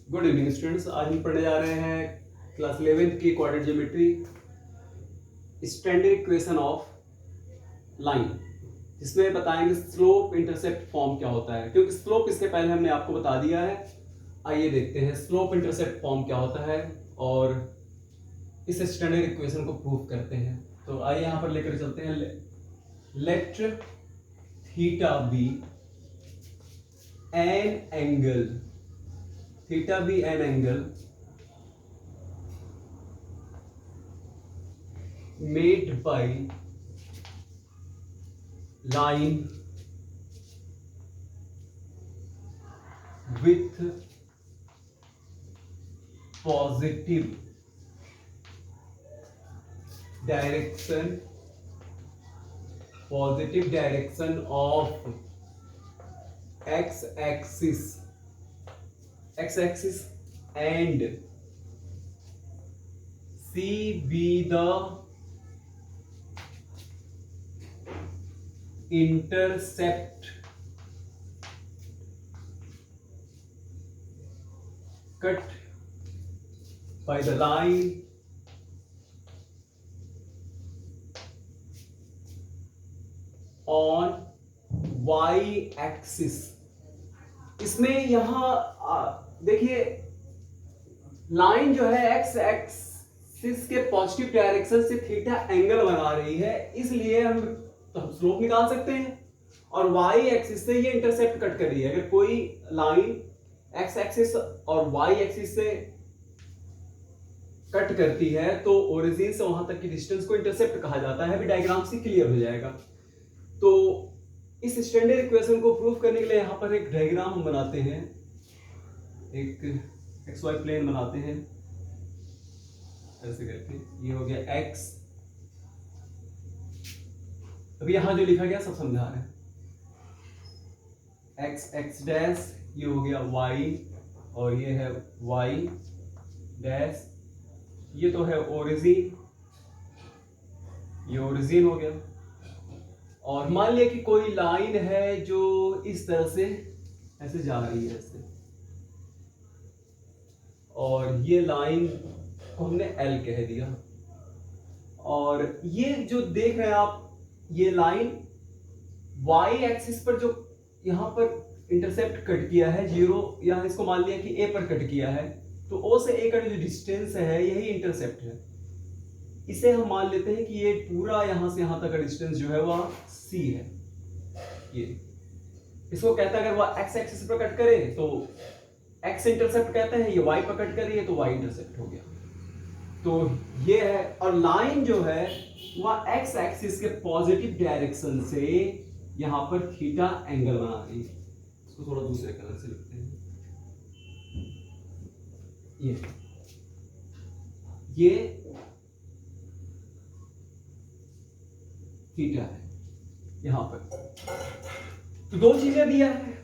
Good evening students. आज हम पढ़ने जा रहे हैं क्लास 11th की quadratic geometry standard equation of line, जिसमें बताएंगे स्लोप इंटरसेप्ट फॉर्म क्या होता है। क्योंकि स्लोप इसके पहले हमने आपको बता दिया है। आइए देखते हैं स्लोप इंटरसेप्ट फॉर्म क्या होता है और इस स्टैंडर्ड इक्वेशन को प्रूव करते हैं। तो आइए यहां पर लेकर चलते हैं। Let theta be an angle, theta be an angle made by line with positive direction of x-axis and C be the intercept cut by the line on y-axis। इसमें यहां देखिए लाइन जो है एक्स एक्सिस के positive direction से theta angle बना रही है, इसलिए हम स्लोप निकाल सकते हैं। और वाई एक्सिस से ये इंटरसेप्ट कट कर रही है। अगर कोई लाइन एक्स एक्सिस और वाई एक्सिस से कट करती है तो ओरिजिन से वहां तक की डिस्टेंस को इंटरसेप्ट कहा जाता है। अभी डायग्राम से क्लियर हो जाएगा। तो इस स्टैंडर्ड इक्वेशन को प्रूव करने के लिए यहां पर एक डायग्राम हम बनाते हैं, एक एक्स वाई प्लेन बनाते हैं ऐसे करके। ये हो गया एक्स। अभी यहां जो लिखा गया सब समझा रहे हैं। एक्स एक्स डैश, ये हो गया वाई और ये है वाई डैश। ये तो है ओरिजिन, ये ओरिजिन हो गया। और मान लिया कि कोई लाइन है जो इस तरह से ऐसे जा रही है ऐसे, और ये लाइन को हमने एल कह दिया। और ये जो देख रहे हैं आप, ये लाइन वाई एक्सिस पर जो यहां पर इंटरसेप्ट कट किया है जीरो, यहां इसको मान लिया कि ए पर कट किया है, तो ओ से ए का जो डिस्टेंस है यही इंटरसेप्ट है। इसे हम मान लेते हैं कि ये पूरा यहां से यहां तक का डिस्टेंस जो है वह सी है। ये इसको कहता है, अगर वह एक्स एक्सिस पर कट करे तो एक्स इंटरसेप्ट कहते हैं, ये वाई पर कट कर रही है तो वाई इंटरसेप्ट हो गया। तो ये है, और लाइन जो है वह एक्स एक्सिस के पॉजिटिव डायरेक्शन से यहां पर थीटा एंगल बना रही है। इसको थोड़ा दूसरे कलर से लिखते हैं। ये थीटा है यहां पर। तो दो चीजें दिया है,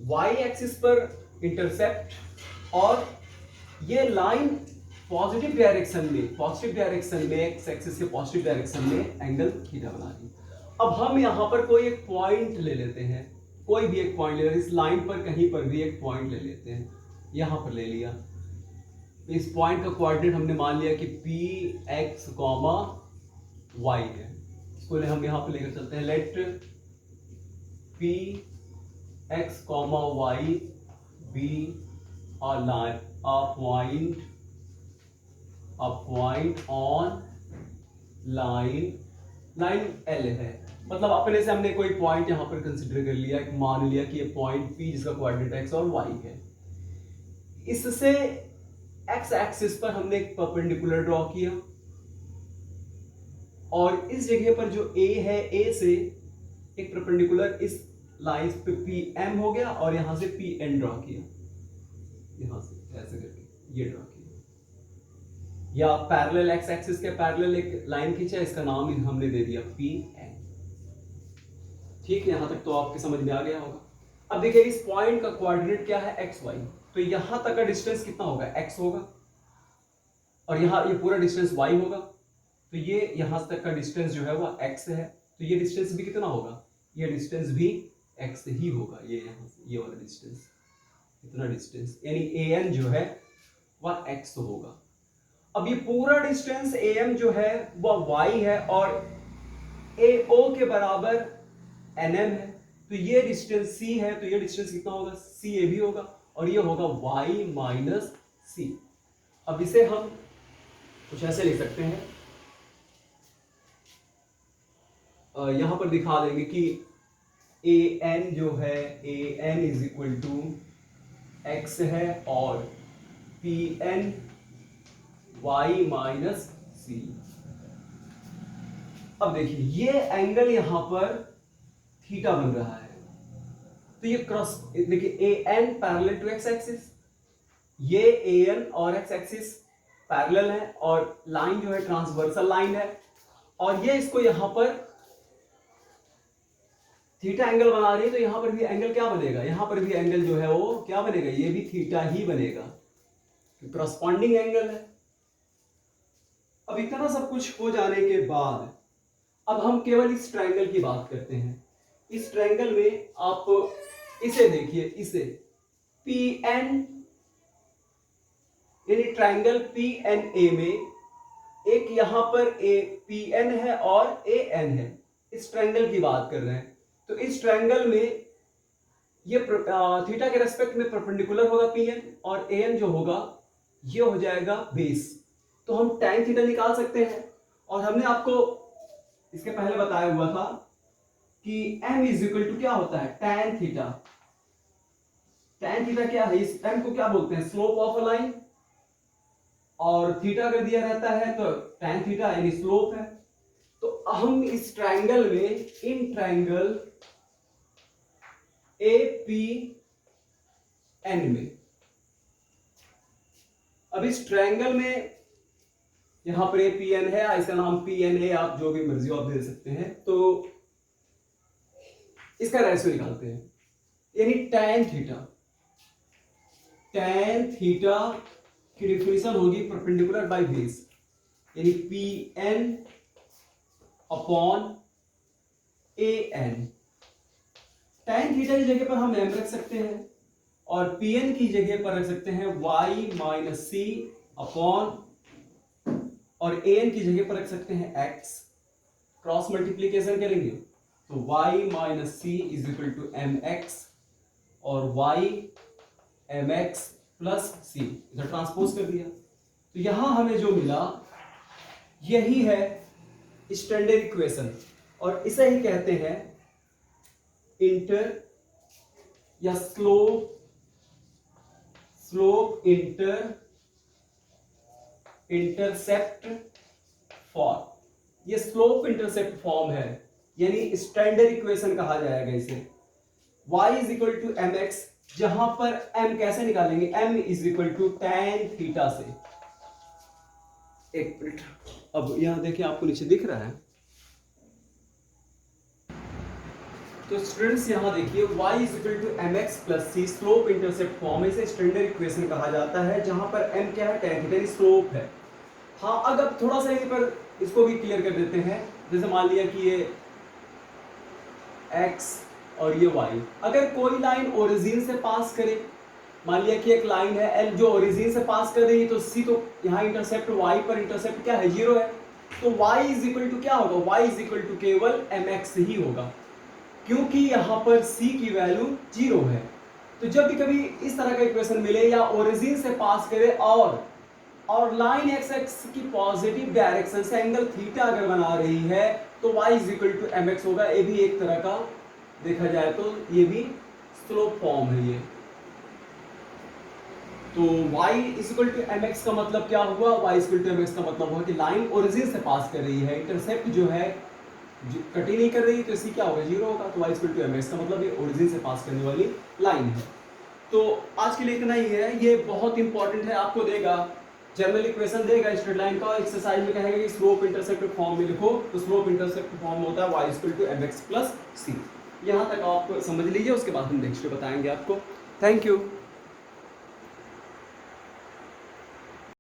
वाई एक्सिस पर इंटरसेप्ट और ये लाइन पॉजिटिव डायरेक्शन में एक्स एक्सिस के पॉजिटिव डायरेक्शन में एंगल थीटा बना रही है। अब हम यहां पर कोई एक पॉइंट ले लेते हैं, कोई भी एक पॉइंट ले लेते हैं, इस लाइन पर कहीं पर भी एक पॉइंट ले लेते हैं। यहां पर ले लिया, इस पॉइंट का कोऑर्डिनेट हमने मान लिया कि पी एक्स कॉमा वाई है। इसको हम यहां पर लेकर चलते हैं। Let P X comma Y be a point on line L है। मतलब अपने से हमने कोई पॉइंट यहां पर कंसीडर कर लिया, मान लिया कि ये पॉइंट पी जिसका कोऑर्डिनेट एक्स और वाई है। इससे एक्स एक्सिस पर हमने एक परपेंडिकुलर ड्रॉ किया और इस जगह पर जो ए है, ए से एक परपेंडिकुलर इस लाइन पे पी एम हो गया और यहां से पी एन ड्रॉ किया, यहां से ऐसे करके ये ड्रॉ किया। या पैरेलल एक्स एक्सिस के पैरेलल एक लाइन खींचा, इसका नाम हमने दे दिया पी एन। ठीक है, यहां तक तो आपके समझ में आ गया होगा। अब देखिए इस पॉइंट का कोऑर्डिनेट क्या है, एक्स वाई। तो यहां तक का डिस्टेंस कितना होगा, एक्स होगा, और यहां ये पूरा डिस्टेंस वाई होगा। तो ये यहां तक का डिस्टेंस जो है वह एक्स है, तो ये डिस्टेंस भी कितना होगा, ये डिस्टेंस भी एक्स ही होगा। ये यहां से ये वाला डिस्टेंस इतना डिस्टेंस, यानी an जो है वह x होगा। अब ये पूरा डिस्टेंस am जो है वह y है और AO के बराबर nm है, तो ये डिस्टेंस c है, तो ये डिस्टेंस कितना होगा, CAB होगा, और ये होगा y माइनस c। अब इसे हम कुछ ऐसे लिख सकते हैं, यहां पर दिखा देंगे कि an जो है an is equal to x है और pn y माइनस c। अब देखिए ये एंगल यहां पर थीटा बन रहा है, तो ये क्रॉस देखिए an parallel to x axis, ये an और x एक्सिस पैरेलल है और लाइन जो है ट्रांसवर्सल लाइन है, और ये इसको यहां पर थीटा एंगल बना रही है, तो यहां पर भी एंगल क्या बनेगा, यहां पर भी एंगल जो है वो क्या बनेगा, ये भी थीटा ही बनेगा, करस्पॉन्डिंग एंगल है। अब इतना सब कुछ हो जाने के बाद अब हम केवल इस ट्रायंगल की बात करते हैं। इस ट्रायंगल में आप इसे देखिए, इसे PN यानी ट्रायंगल PNA में एक यहां पर PN है और AN है, इस ट्रायंगल की बात कर रहे हैं। तो इस ट्रायंगल में ये थीटा के रेस्पेक्ट में परपेंडिकुलर होगा PN, और AN जो होगा ये हो जाएगा बेस। तो हम tan थीटा निकाल सकते हैं, और हमने आपको इसके पहले बताया हुआ था कि m इज इक्वल टू क्या होता है, tan थीटा। tan थीटा क्या है, इस m को क्या बोलते हैं, स्लोप ऑफ अ लाइन, और थीटा अगर दिया रहता है तो tan थीटा यानी स्लोप है। तो हम इस ट्रायंगल में, इन ट्रायंगल APN में, अब इस ट्रायंगल में यहां पर APN है, इसका नाम PNA आप जो भी मर्जी आप दे सकते हैं। तो इसका रेशियो निकालते हैं, यानी tan थीटा की डिफिनेशन होगी परपेंडिकुलर बाय बेस, यानी PN upon AN। tan theta की जगह पर हम m रख सकते हैं, और PN की जगह पर रख सकते हैं y माइनस c अपॉन, और an की जगह पर रख सकते हैं x। क्रॉस मल्टीप्लीकेशन करेंगे तो y minus c is equal to mx, और y mx प्लस c, इधर ट्रांसपोज कर दिया। तो यहां हमें जो मिला यही है स्टैंडर्ड इक्वेशन, और इसे ही कहते हैं इंटर या स्लोप इंटरसेप्ट फॉर्म। ये स्लोप इंटरसेप्ट फॉर्म है, यानी स्टैंडर्ड इक्वेशन कहा जाएगा इसे। y is equal to mx, जहां पर m कैसे निकालेंगे, m is equal to tan theta से। एक मिनट, अब यहां देखिए आपको नीचे दिख रहा है, तो स्टूडेंट्स यहां देखिए y is equal to mx plus c, slope intercept form है, इसे स्टैंडर्ड इक्वेशन कहा जाता है, जहां पर m क्या है, tan थीटा स्लोप है। हाँ, अगर थोड़ा सा यहीं पर इसको भी क्लियर कर देते हैं, जैसे मान लिया कि ये x और ये y, अगर कोई लाइन ओरिजिन से पास करे, मान लिया कि एक लाइन है L जो ओरिजिन से पास कर रही है, तो C तो यहाँ इंटरसेप्ट y पर इंटरसेप्ट क्या है, 0 है, तो y इज इक्वल टू क्या होगा, y इज इक्वल टू केवल mx ही होगा, क्योंकि यहाँ पर C की वैल्यू 0 है। तो जब भी कभी इस तरह का इक्वेशन मिले या ओरिजिन से पास करे और लाइन एक्स एक्स की पॉजिटिव डायरेक्शन से एंगल थीटा अगर बना रही है, तो y is equal to mx होगा। ये भी एक तरह का देखा जाए तो ये भी स्लोप फॉर्म है ये। तो y is equal to mx का मतलब क्या हुआ, y is equal to mx का मतलब हुआ कि लाइन ओरिजिन से पास कर रही है, इंटरसेप्ट जो है कट ही नहीं कर रही, तो इसी क्या होगा, 0 होगा। तो y is equal to mx का मतलब ये ओरिजिन से पास करने वाली लाइन है। तो आज के लिए इतना ही है, ये बहुत इंपॉर्टेंट है, आपको देगा जनरल इक्वेशन देगा स्ट्रेट लाइन का, एक्सरसाइज में कहेगा कि स्लोप इंटरसेप्ट फॉर्म में लिखो, तो स्लोप इंटरसेप्ट फॉर्म होता है y is equal to mx plus c। यहाँ तक आप समझ लीजिए, उसके बाद हम नेक्स्ट बताएंगे आपको। Thank you.